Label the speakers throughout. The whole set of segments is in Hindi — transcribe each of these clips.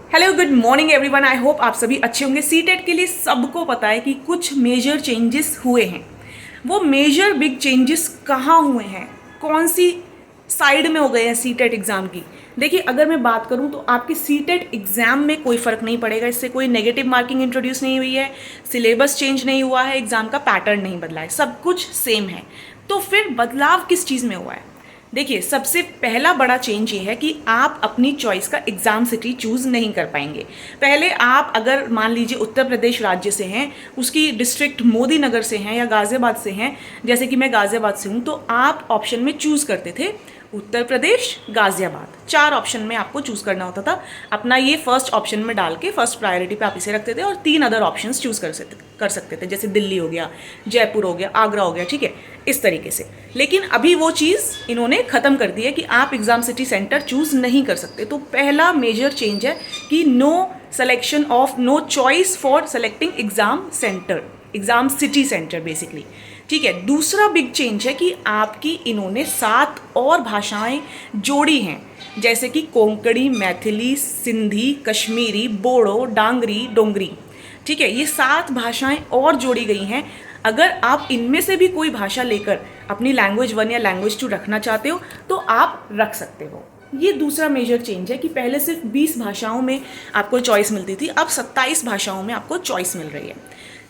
Speaker 1: Hello good morning everyone. I hope आप सभी अच्छे होंगे। सीटेट के लिए सबको पता है कि कुछ मेजर चेंजेस हुए हैं। वो मेजर बिग चेंजेस कहाँ हुए हैं, कौन सी साइड में हो गए हैं सीटेट एग्ज़ाम की। देखिए, अगर मैं बात करूं तो आपके सीटेट एग्ज़ाम में कोई फ़र्क नहीं पड़ेगा। इससे कोई नेगेटिव मार्किंग इंट्रोड्यूस नहीं हुई है, सिलेबस चेंज नहीं हुआ है, एग्ज़ाम का पैटर्न नहीं बदला है, सब कुछ सेम है। तो फिर बदलाव किस चीज़ में हुआ है? देखिए, सबसे पहला बड़ा चेंज ये है कि आप अपनी चॉइस का एग्ज़ाम सिटी चूज़ नहीं कर पाएंगे। पहले आप अगर मान लीजिए उत्तर प्रदेश राज्य से हैं, उसकी डिस्ट्रिक्ट मोदी नगर से हैं या गाज़ियाबाद से हैं, जैसे कि मैं गाज़ियाबाद से हूँ, तो आप ऑप्शन में चूज़ करते थे उत्तर प्रदेश गाज़ियाबाद। 4 ऑप्शन में आपको चूज़ करना होता था। अपना ये फर्स्ट ऑप्शन में डाल के फर्स्ट प्रायोरिटी पे आप इसे रखते थे और 3 अदर ऑप्शंस चूज़ कर सकते थे, जैसे दिल्ली हो गया, जयपुर हो गया, आगरा हो गया, ठीक है, इस तरीके से। लेकिन अभी वो चीज़ इन्होंने ख़त्म कर दी है कि आप एग्ज़ाम सिटी सेंटर चूज़ नहीं कर सकते। तो पहला मेजर चेंज है कि no choice for selecting exam centre, exam city centre basically, ठीक है। दूसरा बिग चेंज है कि आपकी इन्होंने 7 और भाषाएं जोड़ी हैं, जैसे कि कोंकणी, मैथिली, सिंधी, कश्मीरी, बोडो, डांगरी, डोंगरी, ठीक है। ये 7 भाषाएं और जोड़ी गई हैं। अगर आप इनमें से भी कोई भाषा लेकर अपनी लैंग्वेज 1 या लैंग्वेज 2 रखना चाहते हो तो आप रख सकते हो। ये दूसरा मेजर चेंज है कि पहले सिर्फ 20 भाषाओं में आपको चॉइस मिलती थी, अब 27 भाषाओं में आपको चॉइस मिल रही है।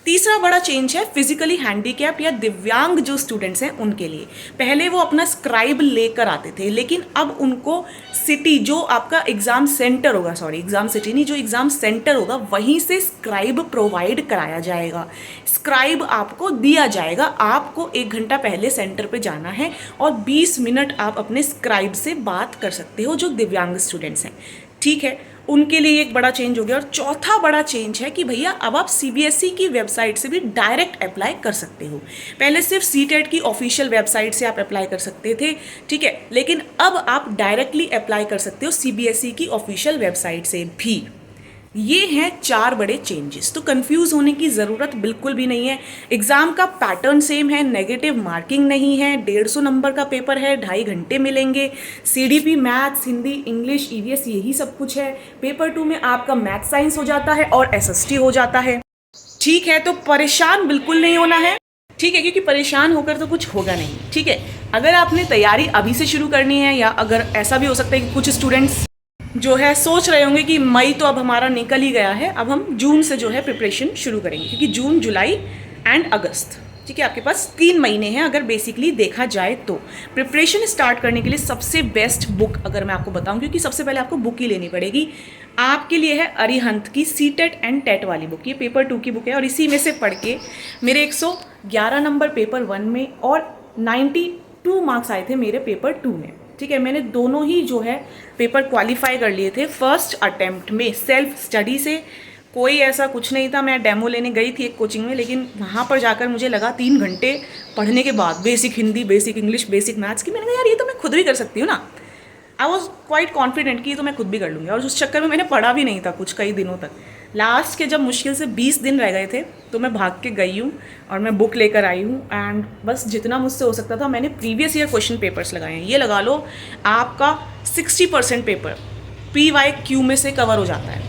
Speaker 1: तीसरा बड़ा चेंज है फिजिकली हैंडीकैप या दिव्यांग जो स्टूडेंट्स हैं उनके लिए। पहले वो अपना स्क्राइब लेकर आते थे, लेकिन अब उनको सिटी जो आपका एग्ज़ाम सेंटर होगा, सॉरी एग्ज़ाम सिटी नहीं, जो एग्ज़ाम सेंटर होगा वहीं से स्क्राइब प्रोवाइड कराया जाएगा। स्क्राइब आपको दिया जाएगा। आपको 1 घंटा पहले सेंटर पे जाना है और 20 मिनट आप अपने स्क्राइब से बात कर सकते हो जो दिव्यांग स्टूडेंट्स हैं, ठीक है। उनके लिए एक बड़ा चेंज हो गया। और चौथा बड़ा चेंज है कि भैया अब आप सीबीएसई की वेबसाइट से भी डायरेक्ट अप्लाई कर सकते हो। पहले सिर्फ सीटेट की ऑफिशियल वेबसाइट से आप अप्लाई कर सकते थे, ठीक है, लेकिन अब आप डायरेक्टली अप्लाई कर सकते हो सीबीएसई की ऑफिशियल वेबसाइट से भी। ये हैं 4 बड़े चेंजेस। तो कंफ्यूज होने की ज़रूरत बिल्कुल भी नहीं है। एग्ज़ाम का पैटर्न सेम है, नेगेटिव मार्किंग नहीं है, 150 नंबर का पेपर है, 2.5 घंटे मिलेंगे। CDP, maths, Hindi, English, EVS, यही सब कुछ है। पेपर 2 में आपका मैथ साइंस हो जाता है और एसएसटी हो जाता है, ठीक है। तो परेशान बिल्कुल नहीं होना है, ठीक है, क्योंकि परेशान होकर तो कुछ होगा नहीं, ठीक है। अगर आपने तैयारी अभी से शुरू करनी है, या अगर ऐसा भी हो सकता है कि कुछ स्टूडेंट्स जो है सोच रहे होंगे कि मई तो अब हमारा निकल ही गया है, अब हम जून से जो है प्रिपरेशन शुरू करेंगे, क्योंकि जून, जुलाई एंड अगस्त, ठीक है, आपके पास 3 महीने हैं अगर बेसिकली देखा जाए तो। प्रिपरेशन स्टार्ट करने के लिए सबसे बेस्ट बुक अगर मैं आपको बताऊं, क्योंकि सबसे पहले आपको बुक ही लेनी पड़ेगी, आपके लिए है अरिहंत की सीटेट एंड टेट वाली बुक। ये पेपर 2 की बुक है और इसी में से पढ़ के मेरे 111 नंबर पेपर 1 में और 92 मार्क्स आए थे मेरे पेपर 2 में, ठीक है। मैंने दोनों ही जो है पेपर क्वालिफाई कर लिए थे फर्स्ट अटेम्प्ट में, सेल्फ स्टडी से। कोई ऐसा कुछ नहीं था। मैं डेमो लेने गई थी एक कोचिंग में, लेकिन वहाँ पर जाकर मुझे लगा 3 घंटे पढ़ने के बाद basic Hindi, basic English, basic maths की, मैंने कहा यार ये तो मैं खुद भी कर सकती हूँ ना। आई वॉज क्वाइट कॉन्फिडेंट कि ये तो मैं खुद भी कर लूँगी, और उस चक्कर में मैंने पढ़ा भी नहीं था कुछ कई दिनों तक। लास्ट के जब मुश्किल से 20 दिन रह गए थे तो मैं भाग के गई हूँ और मैं बुक लेकर आई हूँ, एंड बस जितना मुझसे हो सकता था मैंने प्रीवियस ईयर क्वेश्चन पेपर्स लगाए हैं। ये लगा लो आपका 60% पेपर PYQ में से कवर हो जाता है।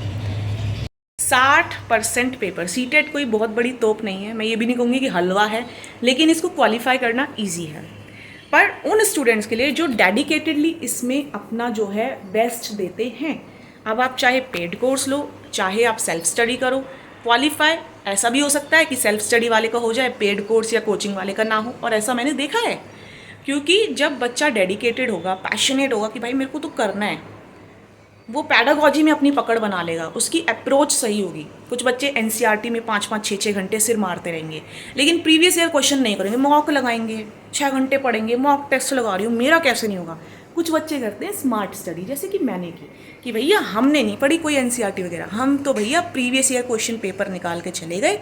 Speaker 1: 60% पेपर, सीटेट कोई बहुत बड़ी तोप नहीं है, मैं ये भी नहीं कहूँगी कि हलवा है, लेकिन इसको क्वालिफाई करना ईजी है। पर उन स्टूडेंट्स के लिए जो डेडिकेटेडली इसमें अपना जो है बेस्ट देते हैं। अब आप चाहे पेड कोर्स लो, चाहे आप सेल्फ स्टडी करो, क्वालिफाई ऐसा भी हो सकता है कि सेल्फ स्टडी वाले का हो जाए, पेड कोर्स या कोचिंग वाले का ना हो, और ऐसा मैंने देखा है। क्योंकि जब बच्चा डेडिकेटेड होगा, पैशनेट होगा कि भाई मेरे को तो करना है, वो पैडागॉजी में अपनी पकड़ बना लेगा, उसकी अप्रोच सही होगी। कुछ बच्चे एनसीईआरटी में 5-5, 6-6 घंटे सिर मारते रहेंगे, लेकिन प्रीवियस ईयर क्वेश्चन नहीं करेंगे, मॉक लगाएंगे, 6 घंटे पढ़ेंगे, मॉक टेस्ट लगा रही हूँ, मेरा कैसे नहीं होगा। कुछ बच्चे करते हैं स्मार्ट स्टडी, जैसे कि मैंने की, कि भैया हमने नहीं पढ़ी कोई एनसीईआरटी वगैरह, हम तो भैया प्रीवियस ईयर क्वेश्चन पेपर निकाल के चले गए।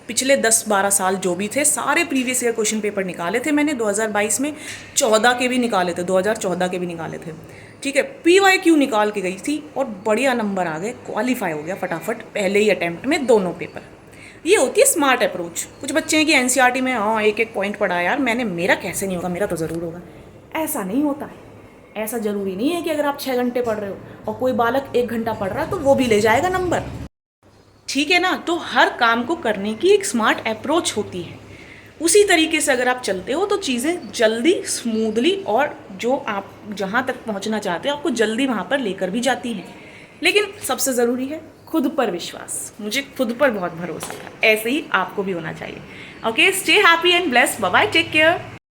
Speaker 1: पिछले 10-12 साल जो भी थे सारे प्रीवियस ईयर क्वेश्चन पेपर निकाले थे मैंने। 2022 में 14 के भी निकाले थे, 2014 के भी निकाले थे, ठीक है। PYQ निकाल के गई थी और बढ़िया नंबर आ गए, क्वालिफाई हो गया फटाफट पहले ही अटैम्प्ट में दोनों पेपर। ये होती है स्मार्ट अप्रोच। कुछ बच्चे हैं कि एनसीईआरटी में हाँ 1-1 पॉइंट पढ़ा यार मैंने, मेरा कैसे नहीं होगा, मेरा तो ज़रूर होगा। ऐसा नहीं होता है, ऐसा ज़रूरी नहीं है कि अगर आप 6 घंटे पढ़ रहे हो और कोई बालक 1 घंटा पढ़ रहा है तो वो भी ले जाएगा नंबर। ठीक है ना। तो हर काम को करने की एक स्मार्ट अप्रोच होती है। उसी तरीके से अगर आप चलते हो तो चीज़ें जल्दी, स्मूथली और जो आप जहाँ तक पहुँचना चाहते हो आपको जल्दी वहाँ पर लेकर भी जाती हैं। लेकिन सबसे ज़रूरी है खुद पर विश्वास। मुझे खुद पर बहुत भरोसा था, ऐसे ही आपको भी होना चाहिए। Okay, stay happy and blessed. Bye bye, take care.